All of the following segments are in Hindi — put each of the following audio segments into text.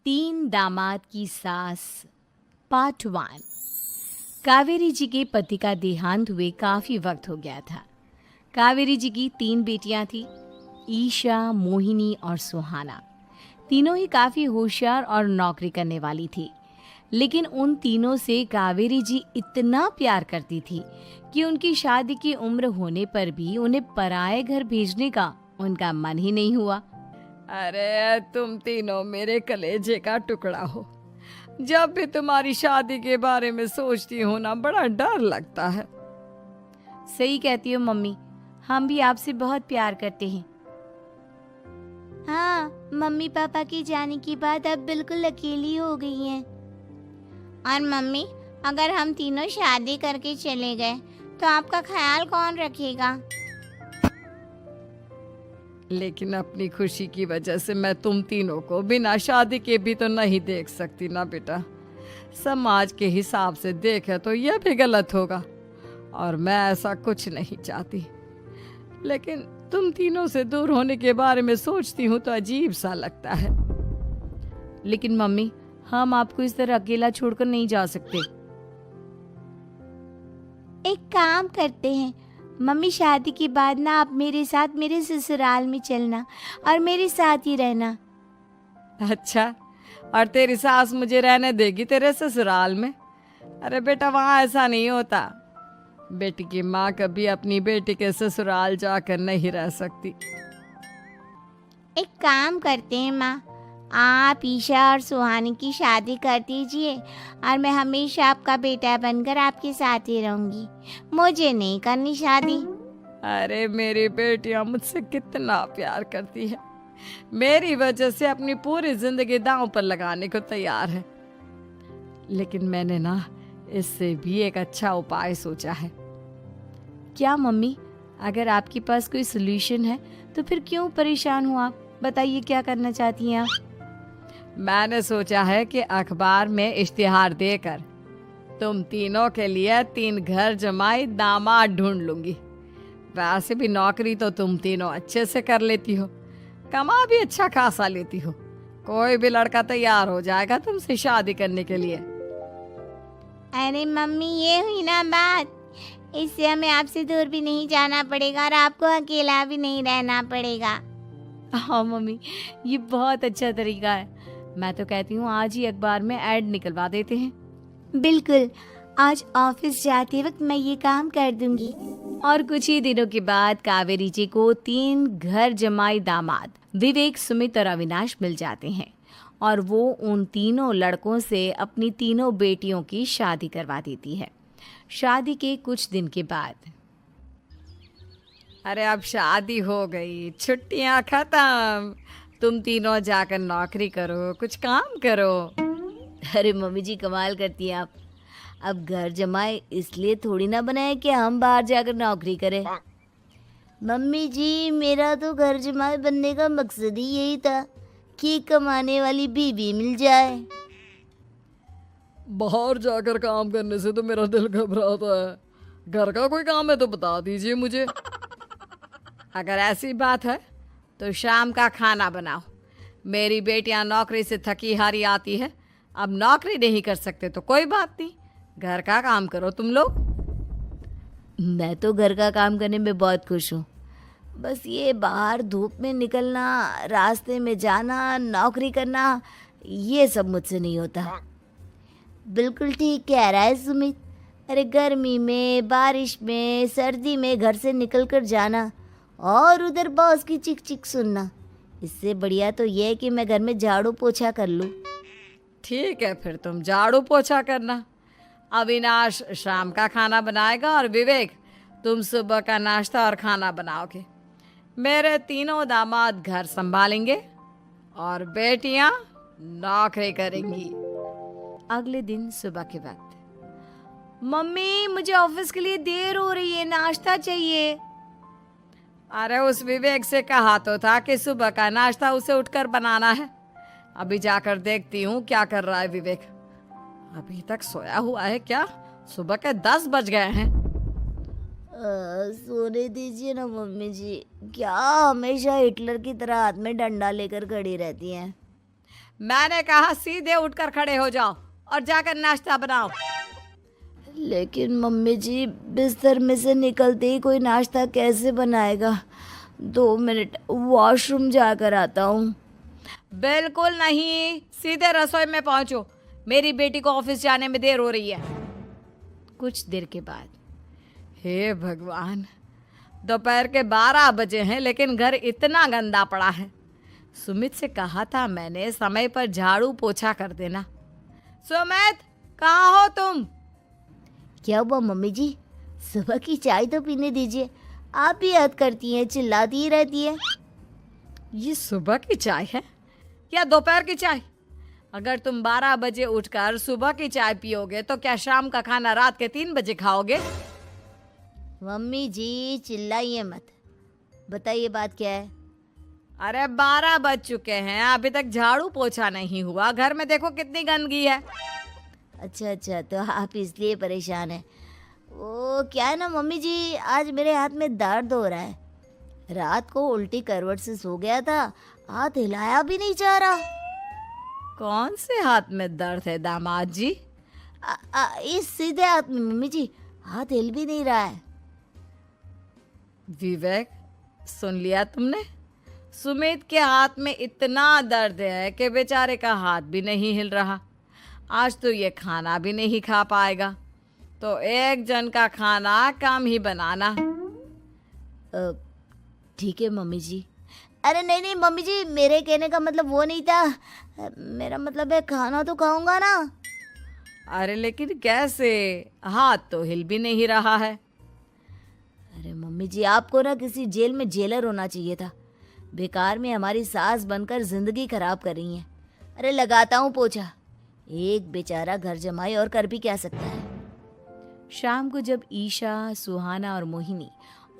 तीन दामाद की सास पार्ट 1। कावेरी जी के पति का देहांत हुए काफ़ी वक्त हो गया था। कावेरी जी की 3 बेटियां थी, ईशा, मोहिनी और सुहाना। तीनों ही काफ़ी होशियार और नौकरी करने वाली थी। लेकिन उन तीनों से कावेरी जी इतना प्यार करती थी कि उनकी शादी की उम्र होने पर भी उन्हें पराए घर भेजने का उनका मन ही नहीं हुआ। अरे तुम तीनों मेरे कलेजे का टुकड़ा हो। जब भी तुम्हारी शादी के बारे में सोचती हूँ ना, बड़ा डर लगता है। सही कहती हो मम्मी, हम भी आपसे बहुत प्यार करते हैं। हाँ, मम्मी पापा के जाने के बाद अब बिल्कुल अकेली हो गई हैं। और मम्मी, अगर हम तीनों शादी करके चले गए तो आपका ख्याल कौन रखेगा? लेकिन अपनी खुशी की वजह से मैं तुम तीनों को बिना शादी के भी तो नहीं देख सकती ना बेटा। समाज के हिसाब से देखे तो यह भी गलत होगा और मैं ऐसा कुछ नहीं चाहती। लेकिन तुम तीनों से दूर होने के बारे में सोचती हूँ तो अजीब सा लगता है। लेकिन मम्मी, हम आपको इस तरह अकेला छोड़कर नहीं जा सकते। एक काम करते हैं मम्मी, शादी के बाद ना आप मेरे साथ मेरे ससुराल में चलना और मेरे साथ ही रहना। अच्छा, और तेरी सास मुझे रहने देगी तेरे ससुराल में? अरे बेटा, वहाँ ऐसा नहीं होता। बेटी की माँ कभी अपनी बेटी के ससुराल जाकर नहीं रह सकती। एक काम करते हैं माँ, आप ईशा और सुहानी की शादी कर दीजिए और मैं हमेशा आपका बेटा बनकर आपके साथ ही रहूंगी। मुझे नहीं करनी शादी। अरे मेरी बेटियां मुझसे कितना प्यार करती है, मेरी वजह से अपनी पूरी जिंदगी दांव पर लगाने को तैयार है। लेकिन मैंने ना इससे भी एक अच्छा उपाय सोचा है। क्या मम्मी? अगर आपके पास कोई सोल्यूशन है तो फिर क्यों परेशान हो आप? बताइए, क्या करना चाहती हैं आप? मैंने सोचा है कि अखबार में इश्तिहार देकर तुम तीनों के लिए 3 घर जमाई दामाद ढूंढ लूंगी। वैसे भी नौकरी तो तुम तीनों अच्छे से कर लेती हो, कमा भी अच्छा खासा लेती हो। कोई भी लड़का तैयार हो जाएगा तुमसे शादी करने के लिए। अरे मम्मी, ये हुई ना बात। इससे हमें आपसे दूर भी नहीं जाना पड़ेगा और आपको अकेला भी नहीं रहना पड़ेगा। हाँ मम्मी, ये बहुत अच्छा तरीका है। मैं तो कहती हूँ आज ही अखबार में ऐड निकलवा देते हैं। बिल्कुल, आज ऑफिस जाते वक्त मैं ये काम कर दूंगी। और कुछ ही दिनों के बाद कावेरी जी को 3 घर जमाई दामाद विवेक, सुमित और अविनाश मिल जाते हैं और वो उन तीनों लड़कों से अपनी तीनों बेटियों की शादी करवा देती है। शादी के कुछ दिन के बाद, अरे अब शादी हो गई, छुट्टियां खत्म, तुम तीनों जाकर नौकरी करो, कुछ काम करो। अरे मम्मी जी, कमाल करती हैं आप। अब घर जमाए इसलिए थोड़ी ना बनाए कि हम बाहर जाकर नौकरी करें। मम्मी जी, मेरा तो घर जमाए बनने का मकसद ही यही था कि कमाने वाली बीवी मिल जाए। बाहर जाकर काम करने से तो मेरा दिल घबराता है। घर का कोई काम है तो बता दीजिए मुझे। अगर ऐसी बात है तो शाम का खाना बनाओ। मेरी बेटियां नौकरी से थकी हारी आती है, अब नौकरी नहीं कर सकते तो कोई बात नहीं, घर का काम करो तुम लोग। मैं तो घर का काम करने में बहुत खुश हूँ। बस ये बाहर धूप में निकलना, रास्ते में जाना, नौकरी करना, ये सब मुझसे नहीं होता। बिल्कुल ठीक कह रहा है सुमित। अरे गर्मी में, बारिश में, सर्दी में घर से निकल कर जाना और उधर बॉस की चिक चिक सुनना, इससे बढ़िया तो ये है कि मैं घर में झाड़ू पोछा कर लूँ। ठीक है, फिर तुम झाड़ू पोछा करना। अविनाश शाम का खाना बनाएगा और विवेक तुम सुबह का नाश्ता और खाना बनाओगे। मेरे तीनों दामाद घर संभालेंगे और बेटियां नौकरी करेंगी। अगले दिन सुबह के वक्त, मम्मी मुझे ऑफिस के लिए देर हो रही है, नाश्ता चाहिए। अरे उस विवेक से कहा तो था कि सुबह का नाश्ता उसे उठकर बनाना है। अभी जाकर देखती हूँ क्या कर रहा है विवेक। अभी तक सोया हुआ है क्या? सुबह के 10 बज गए हैं। सोने दीजिए ना मम्मी जी, क्या हमेशा हिटलर की तरह हाथ में डंडा लेकर खड़ी रहती हैं? मैंने कहा सीधे उठकर खड़े हो जाओ और जाकर नाश्ता बनाओ। लेकिन मम्मी जी, बिस्तर में से निकलते ही कोई नाश्ता कैसे बनाएगा? 2 मिनट, वॉशरूम जाकर आता हूँ। बिल्कुल नहीं, सीधे रसोई में पहुंचो। मेरी बेटी को ऑफिस जाने में देर हो रही है। कुछ देर के बाद, हे भगवान, दोपहर के 12 बजे हैं लेकिन घर इतना गंदा पड़ा है। सुमित से कहा था मैंने समय पर झाड़ू पोछा कर देना। सुमित, कहाँ हो तुम? क्या हुआ मम्मी जी? सुबह की चाय तो पीने दीजिए। आप भी याद करती हैं, चिल्लाती ही रहती है। ये सुबह की चाय है या दोपहर की चाय? अगर तुम 12 बजे उठकर सुबह की चाय पियोगे तो क्या शाम का खाना रात के 3 बजे खाओगे? मम्मी जी चिल्लाइए मत, बताइए बात क्या है? अरे 12 बज चुके हैं, अभी तक झाड़ू पोछा नहीं हुआ। घर में देखो कितनी गंदगी है। अच्छा, तो आप इसलिए परेशान हैं। वो क्या है ना मम्मी जी, आज मेरे हाथ में दर्द हो रहा है। रात को उल्टी करवट से सो गया था, हाथ हिलाया भी नहीं जा रहा। कौन से हाथ में दर्द है दामाद जी? इस सीधे हाथ में मम्मी जी, हाथ हिल भी नहीं रहा है। विवेक, सुन लिया तुमने? सुमित के हाथ में इतना दर्द है कि बेचारे का हाथ भी नहीं हिल रहा। आज तो ये खाना भी नहीं खा पाएगा, तो एक जन का खाना कम ही बनाना। ठीक है मम्मी जी। अरे नहीं मम्मी जी, मेरे कहने का मतलब वो नहीं था। मेरा मतलब है खाना तो खाऊंगा ना। अरे लेकिन कैसे? हाथ तो हिल भी नहीं रहा है। अरे मम्मी जी, आपको ना किसी जेल में जेलर होना चाहिए था। बेकार में हमारी सास बनकर जिंदगी खराब कर रही हैं। अरे लगाता हूँ पोछा। एक बेचारा घर जमाई और कर भी क्या सकता है। शाम को जब ईशा, सुहाना और मोहिनी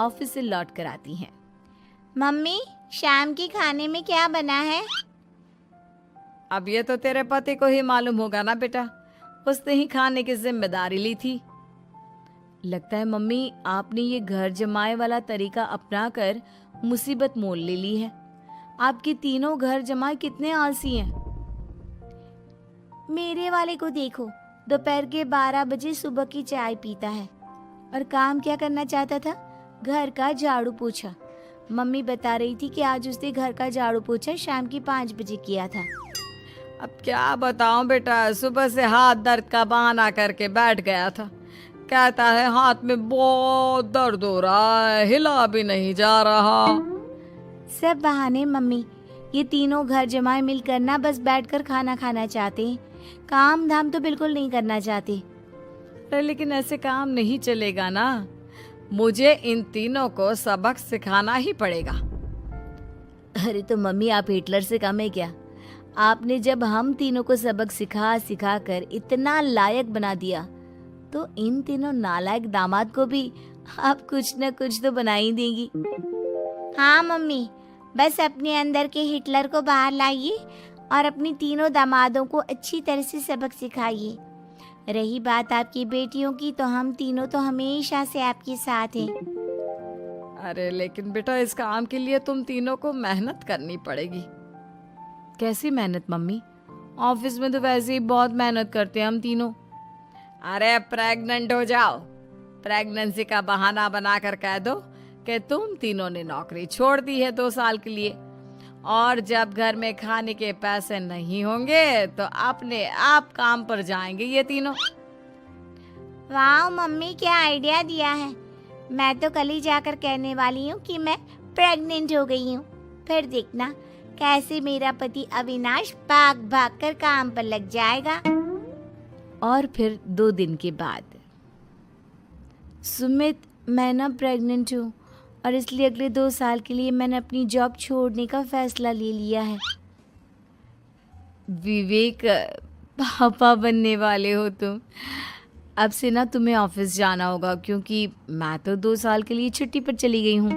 ऑफिस से लौट कर आती हैं, मम्मी, शाम के खाने में क्या बना है? अब ये तो तेरे पति को ही मालूम होगा ना बेटा, उसने ही खाने की जिम्मेदारी ली थी। लगता है मम्मी आपने ये घर जमाए वाला तरीका अपनाकर मुसीबत मोल ले ली है। आपके तीनों घर जमाए कितने आलसी हैं। मेरे वाले को देखो, दोपहर के 12 बजे सुबह की चाय पीता है और काम क्या करना चाहता था? घर का झाड़ू पोछा। मम्मी बता रही थी कि आज उसने घर का झाड़ू पोछा शाम की 5 बजे किया था। अब क्या बताऊं बेटा, सुबह से हाथ दर्द का बहाना करके बैठ गया था। कहता है हाथ में बहुत दर्द हो रहा है, हिला भी नहीं जा रहा। सब बहाने मम्मी। ये तीनों घर जमाए मिलकर ना बस बैठकर खाना खाना चाहते हैं, काम धाम तो बिल्कुल नहीं करना चाहते। अरे लेकिन ऐसे काम नहीं चलेगा ना, मुझे इन तीनों को सबक सिखाना ही पड़ेगा। अरे तो मम्मी, आप हिटलर से कम है क्या? आपने जब हम तीनों को सबक सिखा सिखा कर इतना लायक बना दिया, तो इन तीनों नालायक दामाद को भी आप कुछ न कुछ तो बना ही देंगी। हाँ मम्मी, बस अपने अंदर के हिटलर को बाहर लाइए और अपनी तीनों दामादों को अच्छी तरह से सबक सिखाइए। रही बात आपकी बेटियों की, तो हम तीनों तो हमेशा से आपके साथ हैं। अरे लेकिन बेटा, इस काम के लिए तुम तीनों को मेहनत करनी पड़ेगी। कैसी मेहनत मम्मी? ऑफिस में तो वैसे ही बहुत मेहनत करते हैं हम तीनों। अरे प्रेग्नेंट हो जाओ, प्रेगनेंसी का बहाना बनाकर कह दो कि तुम तीनों ने नौकरी छोड़ दी है 2 साल के लिए, और जब घर में खाने के पैसे नहीं होंगे तो अपने आप काम पर जाएंगे ये तीनों। वाह मम्मी, क्या आइडिया दिया है। मैं तो कल ही जाकर कहने वाली हूँ कि मैं प्रेग्नेंट हो गई हूँ। फिर देखना कैसे मेरा पति अविनाश भाग भाग कर काम पर लग जाएगा। और फिर 2 दिन के बाद, सुमित, मैं ना प्रेग्नेंट हूँ और इसलिए अगले 2 साल के लिए मैंने अपनी जॉब छोड़ने का फैसला ले लिया है। विवेक, पापा बनने वाले हो तुम। अब से ना तुम्हें ऑफिस जाना होगा, क्योंकि मैं तो 2 साल के लिए छुट्टी पर चली गई हूँ।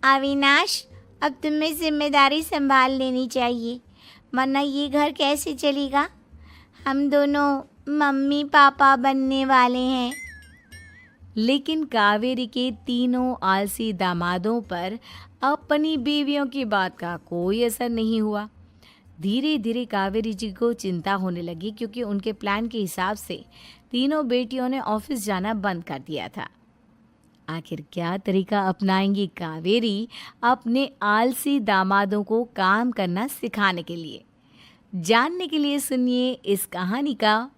अविनाश, अब तुम्हें जिम्मेदारी संभाल लेनी चाहिए, वरना ये घर कैसे चलेगा। हम दोनों मम्मी पापा बनने वाले हैं। लेकिन कावेरी के तीनों आलसी दामादों पर अपनी बीवियों की बात का कोई असर नहीं हुआ। धीरे धीरे कावेरी जी को चिंता होने लगी, क्योंकि उनके प्लान के हिसाब से तीनों बेटियों ने ऑफिस जाना बंद कर दिया था। आखिर क्या तरीका अपनाएंगी कावेरी अपने आलसी दामादों को काम करना सिखाने के लिए? जानने के लिए सुनिए इस कहानी का